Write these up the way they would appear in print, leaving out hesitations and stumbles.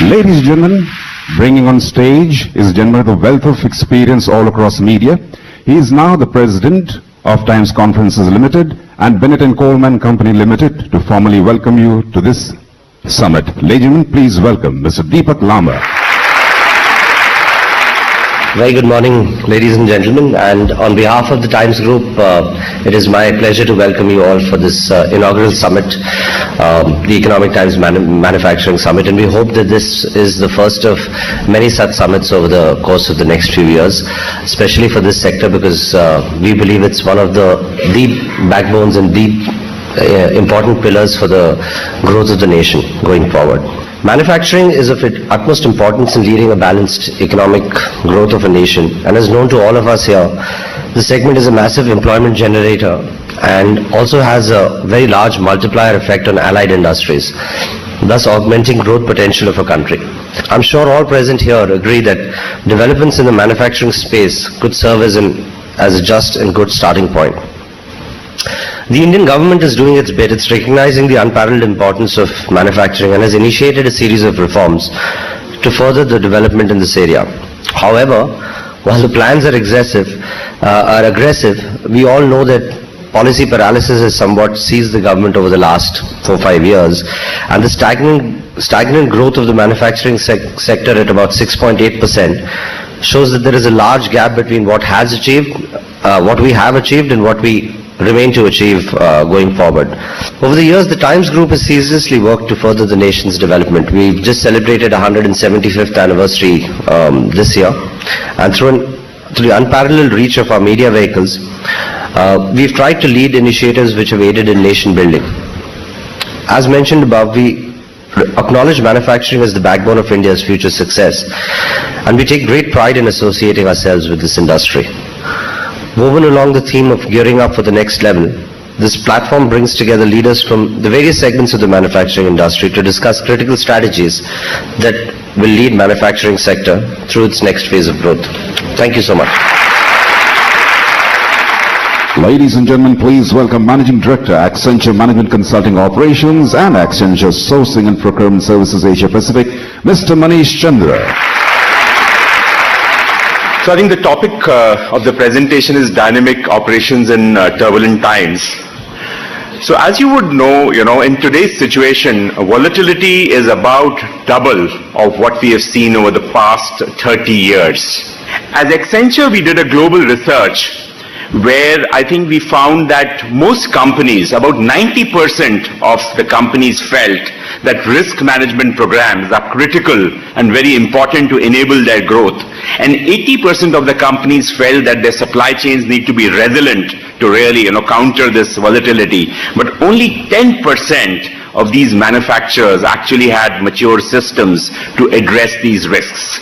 Ladies and gentlemen, bringing on stage is a gentleman with a wealth of experience all across media. He is now the president of Times Conferences Limited and Bennett & Coleman Company Limited to formally welcome you to this summit. Ladies and gentlemen, please welcome Mr. Deepak Lamba. Very good morning, ladies and gentlemen, and on behalf of the Times Group, it is my pleasure to welcome you all for this inaugural summit, the Economic Times Manufacturing Summit, and we hope that this is the first of many such summits over the course of the next few years, especially for this sector, because we believe it's one of the deep backbones and deep important pillars for the growth of the nation going forward. Manufacturing is of utmost importance in leading a balanced economic growth of a nation, and as known to all of us here, the segment is a massive employment generator and also has a very large multiplier effect on allied industries, thus augmenting growth potential of a country. I'm sure all present here agree that developments in the manufacturing space could serve as a just and good starting point. The Indian government is doing its bit. It's recognizing the unparalleled importance of manufacturing and has initiated a series of reforms to further the development in this area. However, while the plans are aggressive, we all know that policy paralysis has somewhat seized the government over the last 4-5 years, and the stagnant growth of the manufacturing sector at about 6.8% shows that there is a large gap between what we have achieved and what we remain to achieve going forward. Over the years, the Times Group has ceaselessly worked to further the nation's development. We've just celebrated 175th anniversary this year, and through the unparalleled reach of our media vehicles, we've tried to lead initiatives which have aided in nation building. As mentioned above, we acknowledge manufacturing as the backbone of India's future success, and we take great pride in associating ourselves with this industry. Woven along the theme of gearing up for the next level, this platform brings together leaders from the various segments of the manufacturing industry to discuss critical strategies that will lead manufacturing sector through its next phase of growth. Thank you so much. Ladies and gentlemen, please welcome Managing Director, Accenture Management Consulting Operations and Accenture Sourcing and Procurement Services Asia Pacific, Mr. Manish Chandra. So I think the topic of the presentation is dynamic operations in turbulent times. So as you would know, in today's situation, volatility is about double of what we have seen over the past 30 years. As Accenture, we did a global research where I think we found that most companies, about 90% of the companies felt that risk management programs are critical and very important to enable their growth. And 80% of the companies felt that their supply chains need to be resilient to really, counter this volatility. But only 10% of these manufacturers actually had mature systems to address these risks.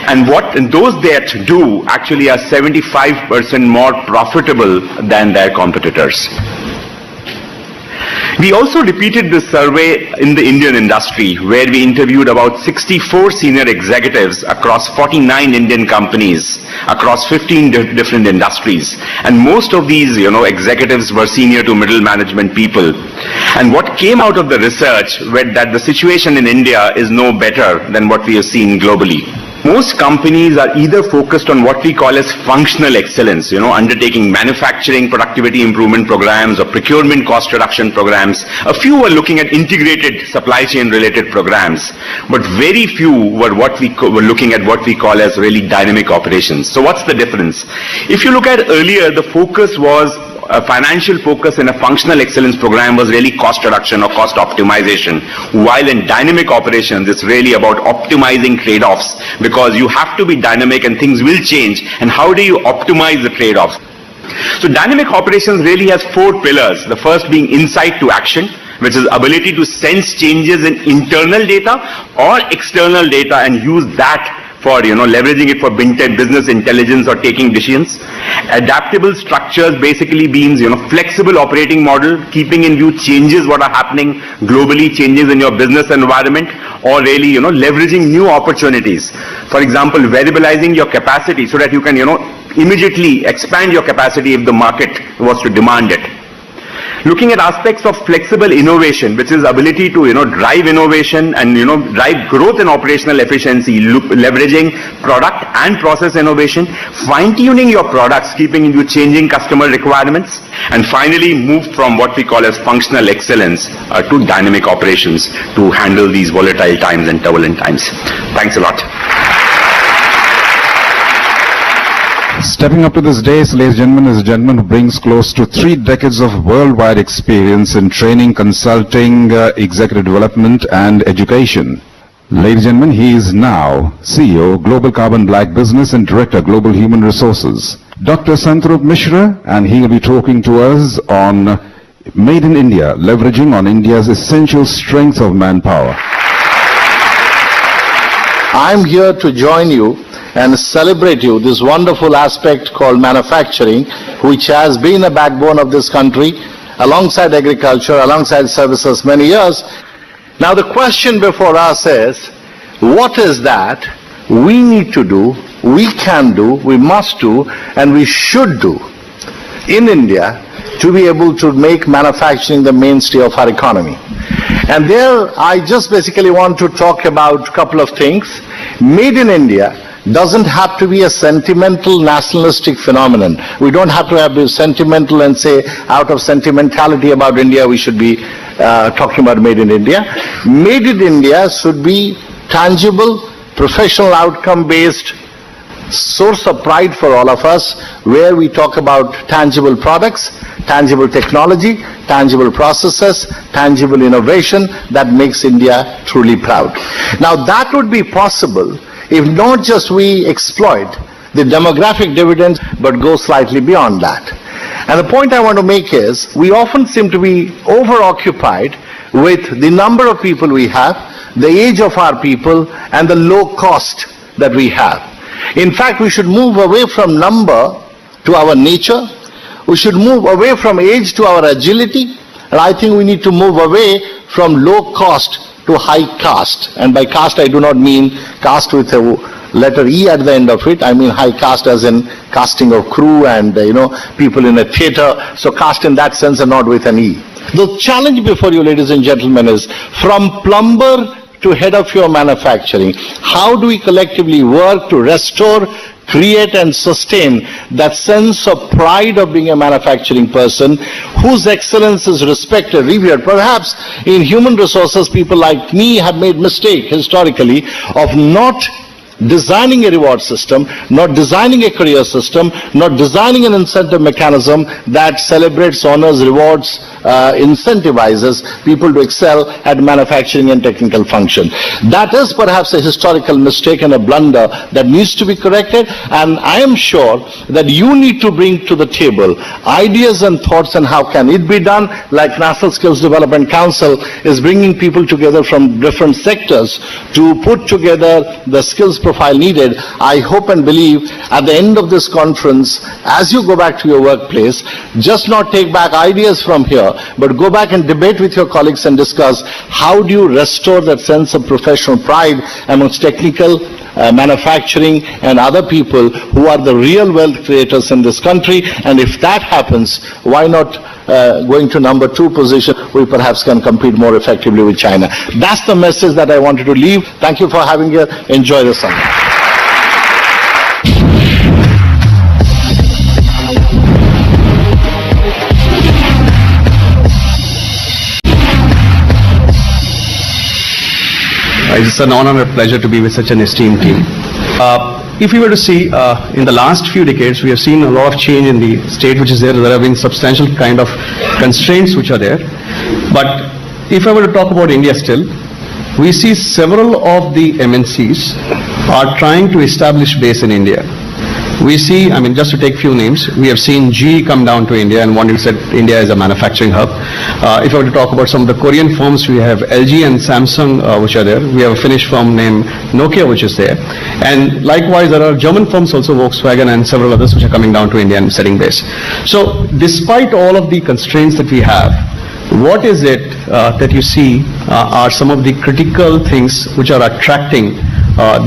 And those that do actually are 75% more profitable than their competitors. We also repeated this survey in the Indian industry, where we interviewed about 64 senior executives across 49 Indian companies, across 15 different industries. And most of these, executives were senior to middle management people. And what came out of the research was that the situation in India is no better than what we have seen globally. Most companies are either focused on what we call as functional excellence, undertaking manufacturing productivity improvement programs or procurement cost reduction programs. A few were looking at integrated supply chain related programs, but very few were looking at what we call as really dynamic operations. So what's the difference? If you look at earlier, the focus was a financial focus in a functional excellence program was really cost reduction or cost optimization, while in dynamic operations it's really about optimizing trade-offs, because you have to be dynamic and things will change, and how do you optimize the trade-offs? So dynamic operations really has 4 pillars, the first being insight to action, which is ability to sense changes in internal data or external data and use that for leveraging it for business intelligence or taking decisions. Adaptable structures basically means flexible operating model, keeping in view changes what are happening globally, changes in your business environment, or really leveraging new opportunities. For example, variabilizing your capacity so that you can immediately expand your capacity if the market was to demand it. looking at aspects of flexible innovation, which is ability to, drive innovation and, drive growth and operational efficiency, leveraging product and process innovation, fine-tuning your products, keeping into changing customer requirements, and finally move from what we call as functional excellence to dynamic operations to handle these volatile times and turbulent times. Thanks a lot. Stepping up to this dais, ladies and gentlemen, is a gentleman who brings close to 3 decades of worldwide experience in training, consulting, executive development and education. Ladies and gentlemen, he is now CEO, Global Carbon Black Business and Director, Global Human Resources. Dr. Santrup Mishra, and he will be talking to us on Made in India, leveraging on India's essential strengths of manpower. I'm here to join you and celebrate you this wonderful aspect called manufacturing, which has been a backbone of this country alongside agriculture, alongside services many years. Now the question before us is, what is that we need to do, we can do, we must do, and we should do in India to be able to make manufacturing the mainstay of our economy? And there I just basically want to talk about a couple of things. Made in India doesn't have to be a sentimental nationalistic phenomenon. We don't have to be sentimental and say out of sentimentality about India we should be talking about Made in India. Made in India should be tangible, professional outcome based, source of pride for all of us, where we talk about tangible products, tangible technology, tangible processes, tangible innovation that makes India truly proud. Now that would be possible if not just we exploit the demographic dividends, but go slightly beyond that. And the point I want to make is, we often seem to be over-occupied with the number of people we have, the age of our people, and the low cost that we have. In fact, we should move away from number to our nature. We should move away from age to our agility. And I think we need to move away from low cost to high caste. And by caste I do not mean caste with a letter E at the end of it. I mean high caste as in casting of crew and people in a theatre. So caste in that sense and not with an E. The challenge before you, ladies and gentlemen, is from plumber to head of your manufacturing. How do we collectively work to restore, create and sustain that sense of pride of being a manufacturing person whose excellence is respected, revered? Perhaps in human resources, people like me have made mistake historically of not designing a reward system, not designing a career system, not designing an incentive mechanism that celebrates, honors, rewards, incentivizes people to excel at manufacturing and technical function. That is perhaps a historical mistake and a blunder that needs to be corrected, and I am sure that you need to bring to the table ideas and thoughts on how can it be done, like National Skills Development Council is bringing people together from different sectors to put together the skills profile needed. I hope and believe at the end of this conference, as you go back to your workplace, just not take back ideas from here, but go back and debate with your colleagues and discuss how do you restore that sense of professional pride amongst technical, manufacturing and other people who are the real wealth creators in this country. And if that happens, why not going to number 2 position, we perhaps can compete more effectively with China. That's the message that I wanted to leave. Thank you for having here. Enjoy the summit. It's an honor and a pleasure to be with such an esteemed team. If we were to see, in the last few decades, we have seen a lot of change in the state which is there. There have been substantial kind of constraints which are there. But if I were to talk about India still, we see several of the MNCs are trying to establish base in India. We see, just to take few names, we have seen GE come down to India and want to set India as a manufacturing hub. If I were to talk about some of the Korean firms, we have LG and Samsung which are there. We have a Finnish firm named Nokia which is there. And likewise, there are German firms also, Volkswagen and several others which are coming down to India and setting base. So despite all of the constraints that we have, what is it that you see are some of the critical things which are attracting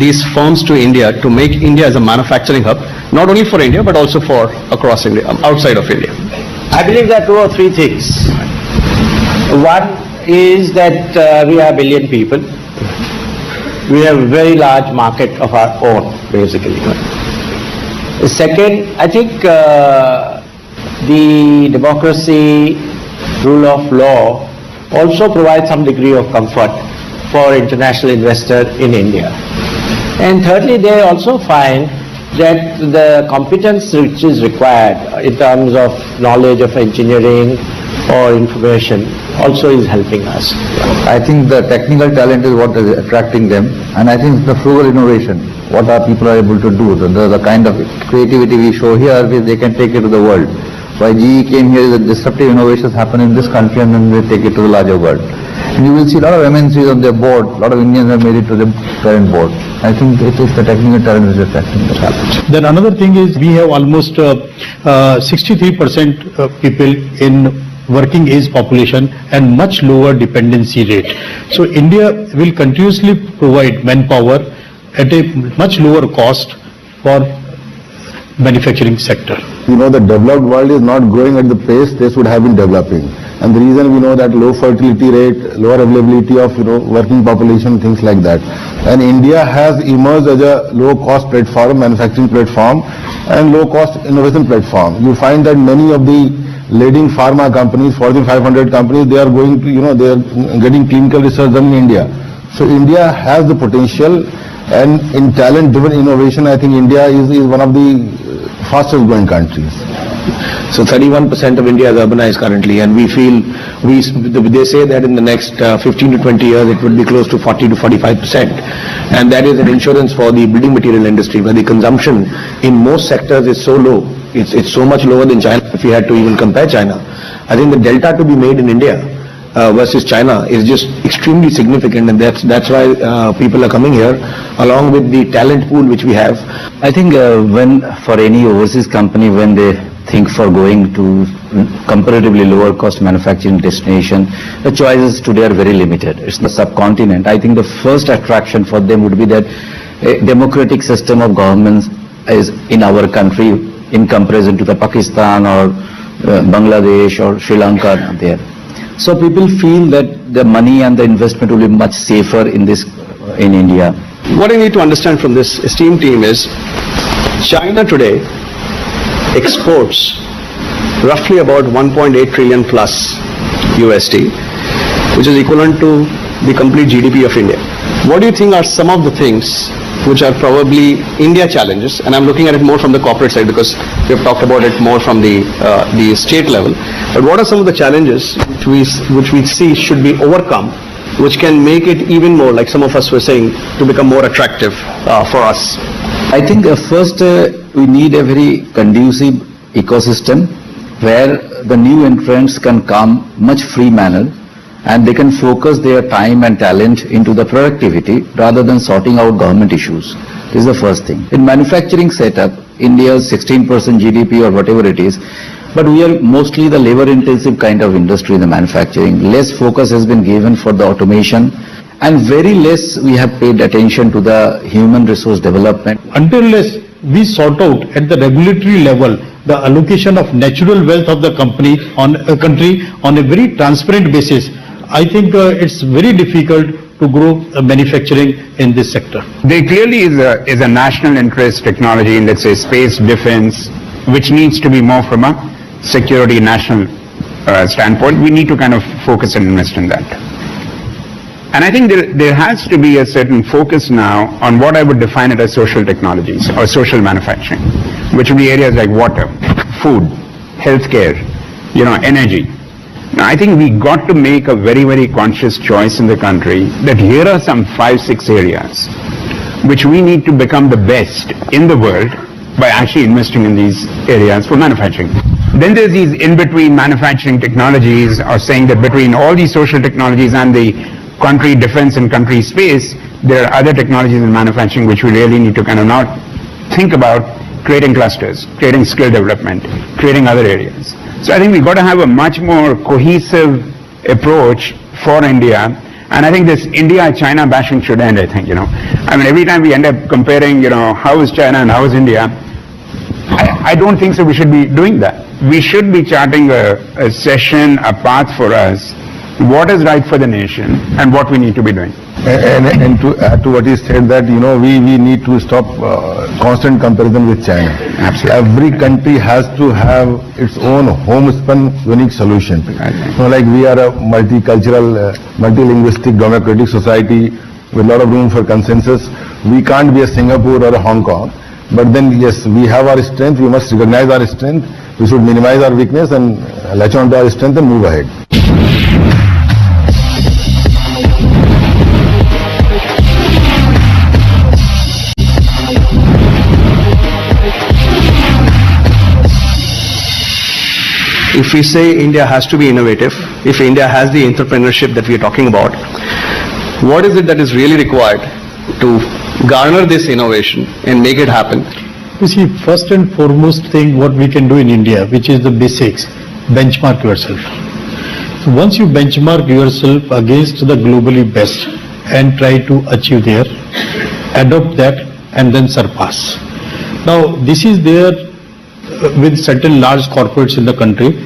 these firms to India to make India as a manufacturing hub, not only for India but also for across India, outside of India? I believe there are two or three things. One is that we are a billion people. We have a very large market of our own, basically. Second, I think the democracy, rule of law also provides some degree of comfort for international investors in India. And thirdly, they also find that the competence which is required in terms of knowledge of engineering or information also is helping us. I think the technical talent is what is attracting them, and I think the frugal innovation, what our people are able to do, the kind of creativity we show here, they can take it to the world. Why GE came here is that disruptive innovations happen in this country and then they take it to the larger world. And you will see a lot of MNCs on their board, a lot of Indians have made it to the parent board. I think it is the technical talent which is attracting the talent. Then another thing is we have almost 63% people in working age population and much lower dependency rate. So India will continuously provide manpower at a much lower cost for manufacturing sector. You know, the developed world is not growing at the pace they should have been developing. And the reason we know that low fertility rate, lower availability of, working population, things like that. And India has emerged as a low-cost platform, manufacturing platform, and low-cost innovation platform. You find that many of the leading pharma companies, Fortune 500 companies, they are going to, they are getting clinical research done in India. So India has the potential, and in talent-driven innovation, I think India is one of the fastest growing countries. So 31% of India is urbanized currently, and we feel, they say that in the next 15 to 20 years it would be close to 40 to 45%. And that is an insurance for the building material industry, where the consumption in most sectors is so low. It's so much lower than China, if we had to even compare China. I think the delta to be made in India versus China is just extremely significant, and that's why people are coming here, along with the talent pool which we have. I think when for any overseas company, when they think for going to comparatively lower cost manufacturing destination, the choices today are very limited. It's the subcontinent. I think the first attraction for them would be that a democratic system of governments is in our country in comparison to the Pakistan or Bangladesh or Sri Lanka there. So people feel that the money and the investment will be much safer in India. What I need to understand from this esteemed team is, China today exports roughly about 1.8 trillion plus USD, which is equivalent to the complete GDP of India. What do you think are some of the things which are probably India challenges? And I'm looking at it more from the corporate side, because we have talked about it more from the state level. But what are some of the challenges which we see should be overcome, which can make it even more, like some of us were saying, to become more attractive for us? I think first we need a very conducive ecosystem where the new entrants can come much free manner, and they can focus their time and talent into the productivity rather than sorting out government issues. This is the first thing. In manufacturing setup, India's 16% GDP or whatever it is, but we are mostly the labor-intensive kind of industry in the manufacturing. Less focus has been given for the automation, and very less we have paid attention to the human resource development. Until we sort out at the regulatory level the allocation of natural wealth of the country on a very transparent basis, I think it's very difficult to grow manufacturing in this sector. There clearly is a national interest technology in, let's say, space defense, which needs to be more from a security national standpoint. We need to kind of focus and invest in that. And I think there has to be a certain focus now on what I would define it as social technologies or social manufacturing, which would be areas like water, food, healthcare, energy. Now, I think we got to make a very, very conscious choice in the country that here are some 5-6 areas which we need to become the best in the world by actually investing in these areas for manufacturing. Then there's these in-between manufacturing technologies, or saying that between all these social technologies and the country defense and country space, there are other technologies in manufacturing which we really need to kind of now think about creating clusters, creating skill development, creating other areas. So I think we've got to have a much more cohesive approach for India, and I think this India-China bashing should end, I think, I mean, every time we end up comparing, how is China and how is India, I don't think so we should be doing that. we should be charting a session, a path for us, what is right for the nation and what we need to be doing. And to add to what he said, that we need to stop constant comparison with China. Absolutely. Every country has to have its own homespun unique solution. Like we are a multicultural, multilinguistic, democratic society with a lot of room for consensus. We can't be a Singapore or a Hong Kong. But then yes, we have our strength. We must recognize our strength. We should minimize our weakness and latch on to our strength and move ahead. If we say India has to be innovative, if India has the entrepreneurship that we are talking about, what is it that is really required to garner this innovation and make it happen? You see, first and foremost thing what we can do in India, which is the basics, benchmark yourself. So once you benchmark yourself against the globally best and try to achieve there, adopt that and then surpass. Now this is there with certain large corporates in the country,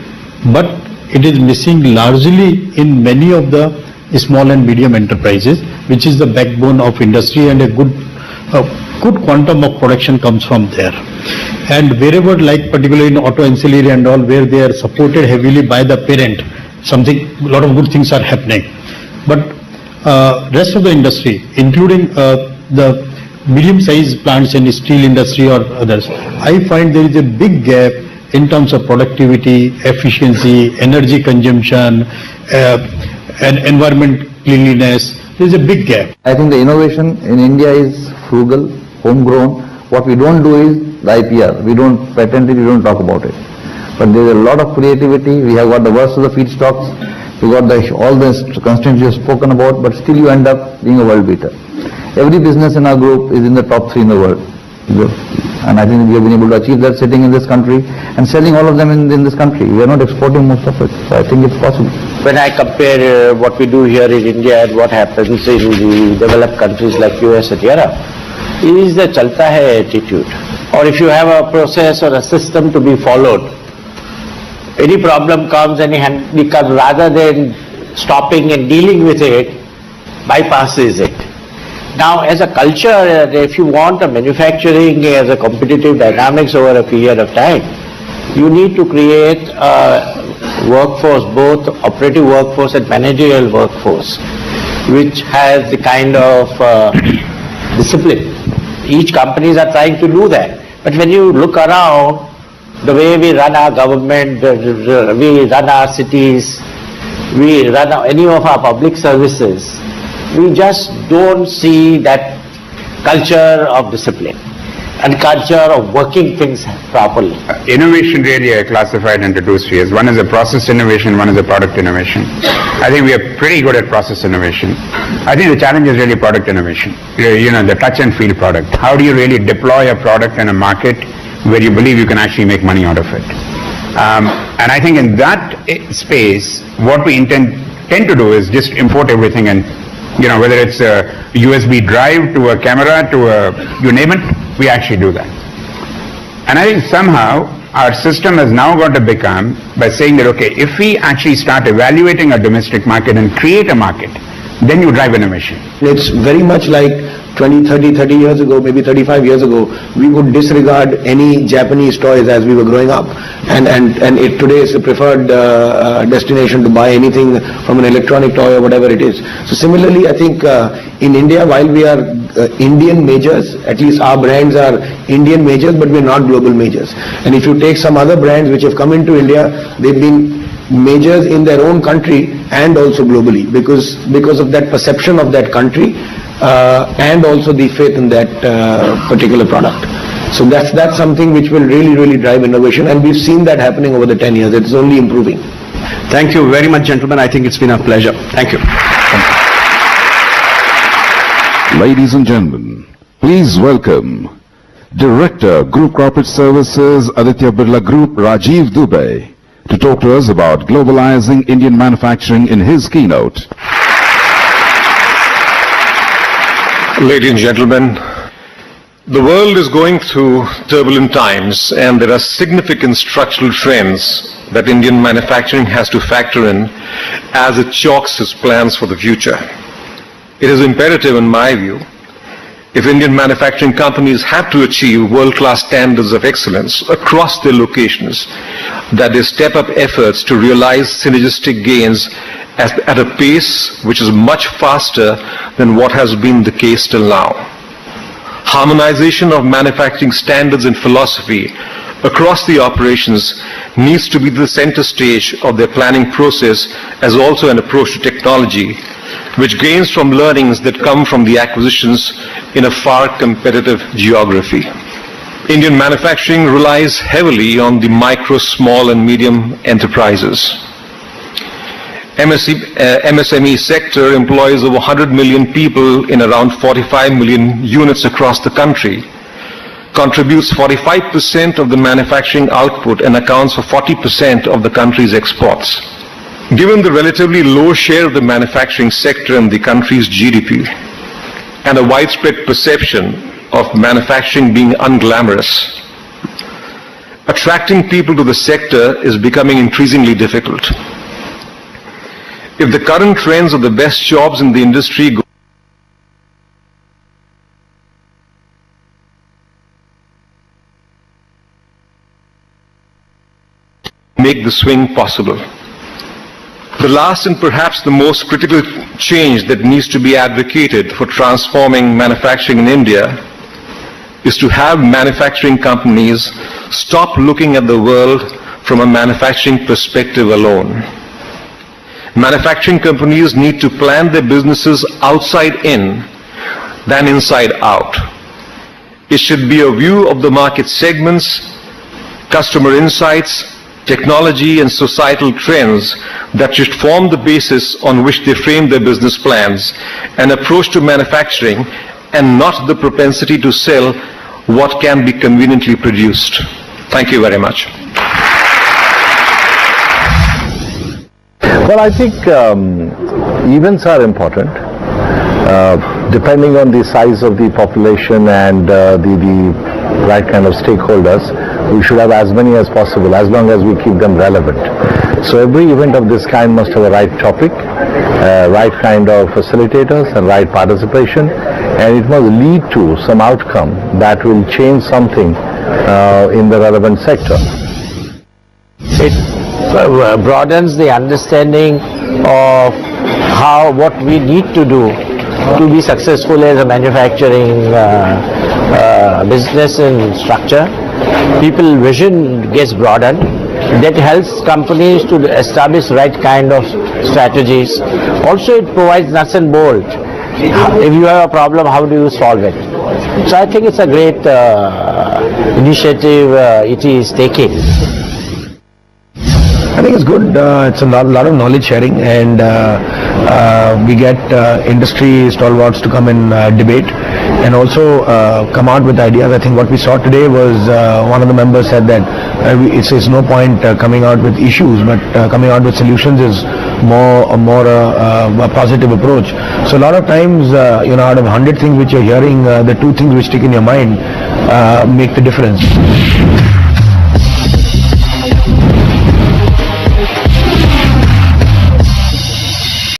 but it is missing largely in many of the small and medium enterprises, which is the backbone of industry, and a good quantum of production comes from there. And wherever, like particularly in auto ancillary and all, where they are supported heavily by the parent, a lot of good things are happening. But rest of the industry, including the medium-sized plants in the steel industry or others, I find there is a big gap in terms of productivity, efficiency, energy consumption, and environment cleanliness. There is a big gap. I think the innovation in India is frugal, homegrown. What we don't do is the IPR. We don't patent it, we don't talk about it. But there is a lot of creativity. We have got the worst of the feedstocks. We got all the constraints you have spoken about, but still you end up being a world beater. Every business in our group is in the top 3 in the world. And I think we have been able to achieve that sitting in this country and selling all of them in this country. We are not exporting most of it. So I think it's possible. When I compare what we do here in India and what happens in the developed countries like US and Europe, is the chalta hai attitude. Or if you have a process or a system to be followed, any problem comes, any handicap, rather than stopping and dealing with it, bypasses it. Now, as a culture, if you want a manufacturing as a competitive dynamics over a period of time, you need to create a workforce, both operative workforce and managerial workforce, which has the kind of discipline. Each companies are trying to do that. But when you look around, the way we run our government, we run our cities, we run any of our public services, we just don't see that culture of discipline and culture of working things properly. Innovation really are classified into 2 spheres. One is a process innovation, one is a product innovation. I think we are pretty good at process innovation. I think the challenge is really product innovation. The touch and feel product. How do you really deploy a product in a market where you believe you can actually make money out of it? And I think in that space, what we tend to do is just import everything, and whether it's a USB drive to a camera to a, you name it, we actually do that. And I think somehow our system has now got to become by saying that, okay, if we actually start evaluating a domestic market and create a market, then you drive innovation. It's very much like 30 years ago, maybe 35 years ago, we would disregard any Japanese toys as we were growing up. And it today is a preferred destination to buy anything from an electronic toy or whatever it is. So similarly, I think in India, while we are Indian majors, at least our brands are Indian majors, but we're not global majors. And if you take some other brands which have come into India, they've been majors in their own country and also globally because of that perception of that country and also the faith in that particular product. So that's something which will really drive innovation, and we've seen that happening over the 10 years. It's only improving. Thank you very much, gentlemen. I think it's been a pleasure. Thank you. Ladies and gentlemen, please welcome Director, Group Corporate Services, Aditya Birla Group, Rajiv Dubey, to talk to us about globalizing Indian manufacturing in his keynote. Ladies and gentlemen, The world is going through turbulent times, and there are significant structural trends that Indian manufacturing has to factor in as it chalks its plans for the future. It is imperative, in my view, if Indian manufacturing companies have to achieve world-class standards of excellence across their locations, that they step up efforts to realize synergistic gains at a pace which is much faster than what has been the case till now. Harmonization of manufacturing standards and philosophy across the operations needs to be the center stage of their planning process, as also an approach to technology, which gains from learnings that come from the acquisitions in a far competitive geography. Indian manufacturing relies heavily on the micro, small and medium enterprises. MSME sector employs over 100 million people in around 45 million units across the country, contributes 45% of the manufacturing output and accounts for 40% of the country's exports. Given the relatively low share of the manufacturing sector in the country's GDP and a widespread perception of manufacturing being unglamorous, attracting people to the sector is becoming increasingly difficult. If the current trends of the best jobs in the industry go make the swing possible. The last and perhaps the most critical change that needs to be advocated for transforming manufacturing in India is to have manufacturing companies stop looking at the world from a manufacturing perspective alone. Manufacturing companies need to plan their businesses outside in than inside out. It should be a view of the market segments, customer insights, technology and societal trends that should form the basis on which they frame their business plans, an approach to manufacturing, and not the propensity to sell what can be conveniently produced. Thank you very much. Well, I think events are important. Depending on the size of the population and the right kind of stakeholders, we should have as many as possible, as long as we keep them relevant. So every event of this kind must have a right topic, right kind of facilitators and right participation, and it must lead to some outcome that will change something in the relevant sector. It broadens the understanding of what we need to do to be successful as a manufacturing business and structure. People's vision gets broadened. That helps companies to establish right kind of strategies. Also, it provides nuts and bolts. If you have a problem, how do you solve it? So I think it's a great initiative it is taking. I think it's good. It's a lot of knowledge sharing, and we get industry stalwarts to come and debate and also come out with ideas. I think what we saw today was one of the members said that it's no point coming out with issues, but coming out with solutions is more a positive approach. So a lot of times, out of 100 things which you're hearing, the 2 things which stick in your mind make the difference.